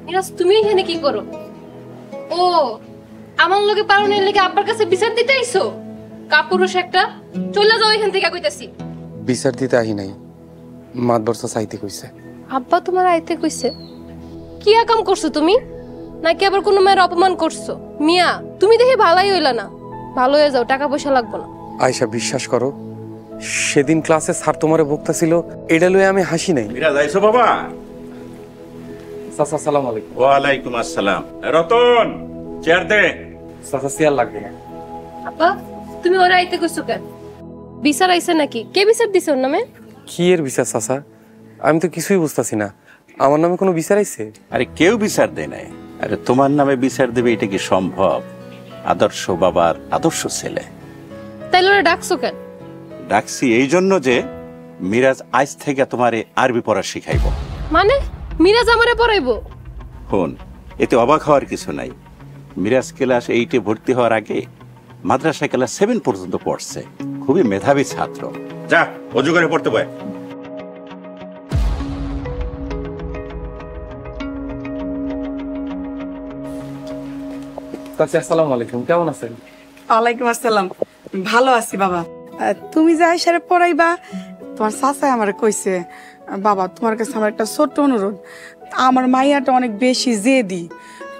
মিরাজ তুমি এখানে কি করো? ও আমার লগে পারনের লেগে আব্বার কাছে বিচার দিতে আইছো? কাপুরুষ একটা, চলে যাও এখান থেকে কইতাছি। বিচার দিতে আহি নাই, মাতবর চাইতে কইছে। আব্বা তোমার আইতে কইছে? কি কাম করছো তুমি? নাকি আবার কোনো মেয়ের অপমান করছো? মিয়া তুমি দেখি ভালোই হইলা না, ভালো হয়ে যাও, টাকা পয়সা লাগবে না। আয়শা বিশ্বাস করো, সেদিন ক্লাসে স্যার তোমারে বকতাছিল, এটা লয়ে আমি হাসি নাই। মিরাজ আইছো বাবা? চাচা আসসালামু আলাইকুম। ওয়ালাইকুম আসসালাম। রতন চেয়ার দে। চাচা চেয়ার লাগবে না। আব্বা তুমি ওরা আইতে কইছো কেন? বিচার আইছে নাকি? কে বিচার দিছে ওর নামে? কি এর বিচার চাচা? আমি তো কিছুই বুঝতাছি না, আমার নামে কোনো বিচার আইছে? আরে কেউ বিচার দেয় নাই। আরে তোমার নামে বিচার দেবে এটা কি সম্ভব? আদর্শ বাবার আদর্শ ছেলে। তাইলে ওরা ডাকছো কেন? ডাকছি এই জন্য যে মিরাজ আজ থেকে তোমারে আরবি পড়া শিখাইব। মানে মিরাজ আমারে পড়াইবো? ফোন এতে অবাক হওয়ার কিছু নাই। মিরাজ ক্লাস 8-এ ভর্তি হওয়ার আগে মাদ্রাসা ক্লাস 7 পর্যন্ত পড়ছে, খুবই মেধাবী ছাত্র। যা অজু করে পড়তে বয়। চাচা আসসালামু আলাইকুম, কেমন আছেন? ওয়ালাইকুম আসসালাম, ভালো আছি বাবা। তুমি যে আয়সারে পড়াইবা, তোমার চাচাই আমার কইছে। বাবা তোমার কাছে আমার একটা ছোট্ট অনুরোধ, আমার মাইয়াটা অনেক বেশি জেদি,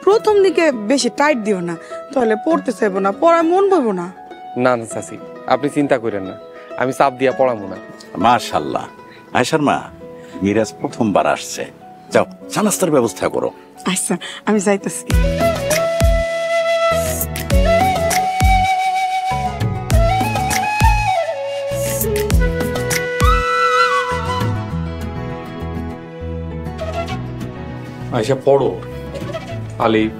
প্রথম দিকে বেশি টাইট দিও না, তাহলে পড়তে চাইবো না, পড়ায় মন বইবো না। না না চাচি, আপনি চিন্তা করেন না, আমি চাপ দিয়া পড়াবো না। মাশাআল্লাহ। আয়শার মা, মিরাজ প্রথমবার আসছে, যাও চা নাস্তার ব্যবস্থা করো। আচ্ছা আমি যাইতেছি। আয়শা পড়ো, আলিফ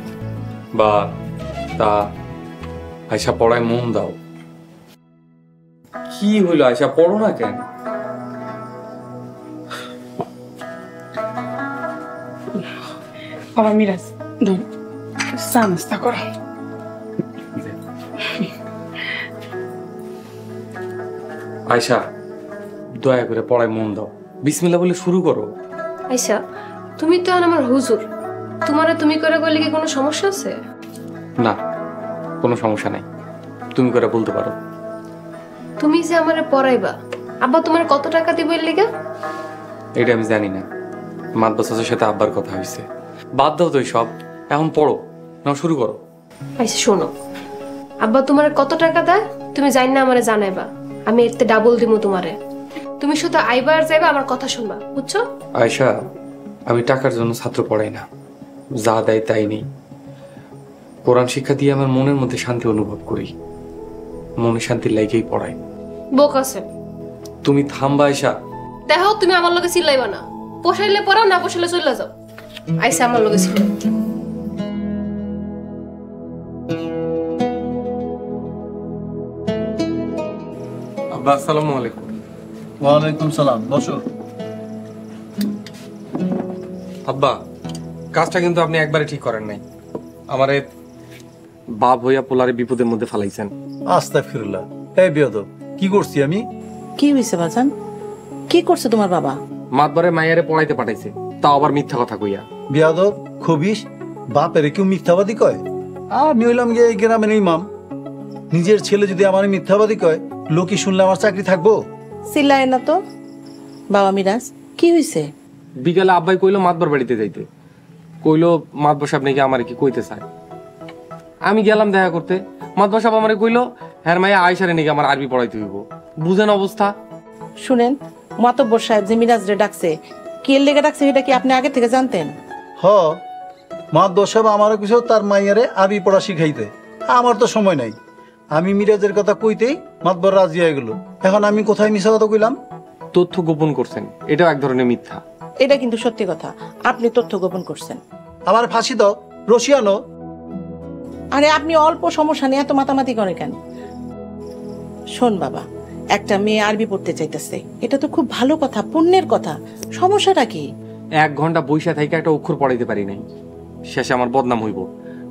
বা তা, আয়শা পড়ায় মন দাও। কি হইলো আয়শা, পড়ো না কেন? বাবা মিরাজ ধর, চা নাস্তা করো। আয়শা দয়া করে পড়ায় মন দাও, বিসমিল্লাহ বলে শুরু করো। আইসা তুমি তো আমার হুজুর, তোমারে তুমি করে বললে কি কোনো সমস্যা আছে? না, কোনো সমস্যা নাই, তুমি করে বলতে পারো। তুমি যে আমারে পড়াইবা, আব্বা তোমার কত টাকা দিবে এর লিগা? এটা আমি জানি না, মাদ্রাসার সাথে আব্বার কথা হয়েছে, বাদ দাও তো সব, এখন পড়ো না, শুরু করো। আইসা শোনো, আব্বা তোমারে কত টাকা দেয় তুমি জানি না আমারে জানাইবা, আমি এতে ডাবল দিমু তোমারে। তুমি শুধু আইবা আর যাইবা, আমার কথা শুনবা, বুঝছো? আয়শা আমি টাকার জন্য ছাত্র পড়াই না, যা দেয় তাই নেই। কোরআন শিক্ষা দিয়ে আমার মনের মধ্যে শান্তি অনুভব করি, মনে শান্তির লাইগেই পড়াই। বোক আছে তুমি থামবা আয়শা। দেখো তুমি আমার লগে চিল্লাইবা না, পোষাইলে পড়াও, না পোষাইলে চলে যাও। আইসা আমার লগে চিল্লাই। আব্বা আসসালামু আলাইকুম। ওয়ালাইকুম সালাম, বসো। আব্বা কাজটা কিন্তু আপনি একবারে ঠিক করেন নাই, আমারে বাপ হইয়া পোলারে বিপদের মধ্যে ফালাইছেন। আস্তাগফিরুল্লাহ। এই বেয়াদব, কি করছি আমি? কি হইছে বাজান? কি করছে তোমার বাবা? মাতবরে মাইয়ারে পড়াইতে পাঠাইছে, তাও আবার মিথ্যা কথা কইয়া। বেয়াদব খবিস, বাপের কেউ মিথ্যাবাদী কয়? আমি হইলাম গিয়ে এই গ্রামের ইমাম, নিজের ছেলে যদি আমার মিথ্যাবাদী কয়, লোকে শুনলে আমার চাকরি থাকবো? চিল্লায় না তো। বাবা মিরাজ কি হইছে? বিকালে আব্বাই কইলো মাতবার বাড়িতে যাইতে, কইলো মাতবর সাহেব নাকি আমারে কি কইতে চায়। আমি গেলাম দেখা করতে, মাতবর সাহেব আমারে কইলো হ্যাঁ মাইয়া আয়শারে নাকি আমার আরবি পড়াইতে হইব। বুঝেন অবস্থা? শুনেন, মাতব্বর সাহেব যে মিরাজ রে ডাকছে, কি এর লেগে ডাকছে এটা কি আপনি আগে থেকে জানতেন? হ, মা দোষব আমারও কিছু তার মাইয়ারে আরবি পড়া শিখাইতে। আমার তো সময় নাই, আমি মিরাজের কথা কইতেই মাতবর রাজি হয়ে গেল। এখন আমি কোথায় মিশা কথা কইলাম? তথ্য গোপন করছেন, এটাও এক ধরনের মিথ্যা। এটা কিন্তু সত্যি কথা, আপনি তথ্য গোপন করছেন। আমার ফাঁসি দাও, রশিয়ানো। আরে আপনি অল্প সমস্যা নিয়ে এত মাতামাতি করে কেন? শোন বাবা, একটা মেয়ে আরবি পড়তে চাইতেছে, এটা তো খুব ভালো কথা, পুণ্যের কথা, সমস্যাটা কি? 1 ঘন্টা বইসা থেকে একটা অক্ষর পড়াইতে পারি নাই, শেষে আমার বদনাম হইব।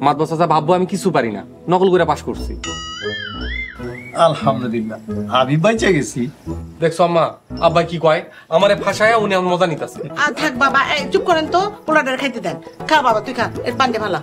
মাতবর চাচা ভাববো আমি কিছু পারি না, নকল করে পাশ করছি। আলহামদুলিল্লাহ আমি বাইচা গেছি। দেখছো আম্মা আব্বা কি কয়, আমারে ভাষায় উনি আমার মজা নিতেছে। থাক বাবা, চুপ করেন তো, পোলাটার খাইতে দেন। খা বাবা, তুই খা, এর পান্ডে ভালা।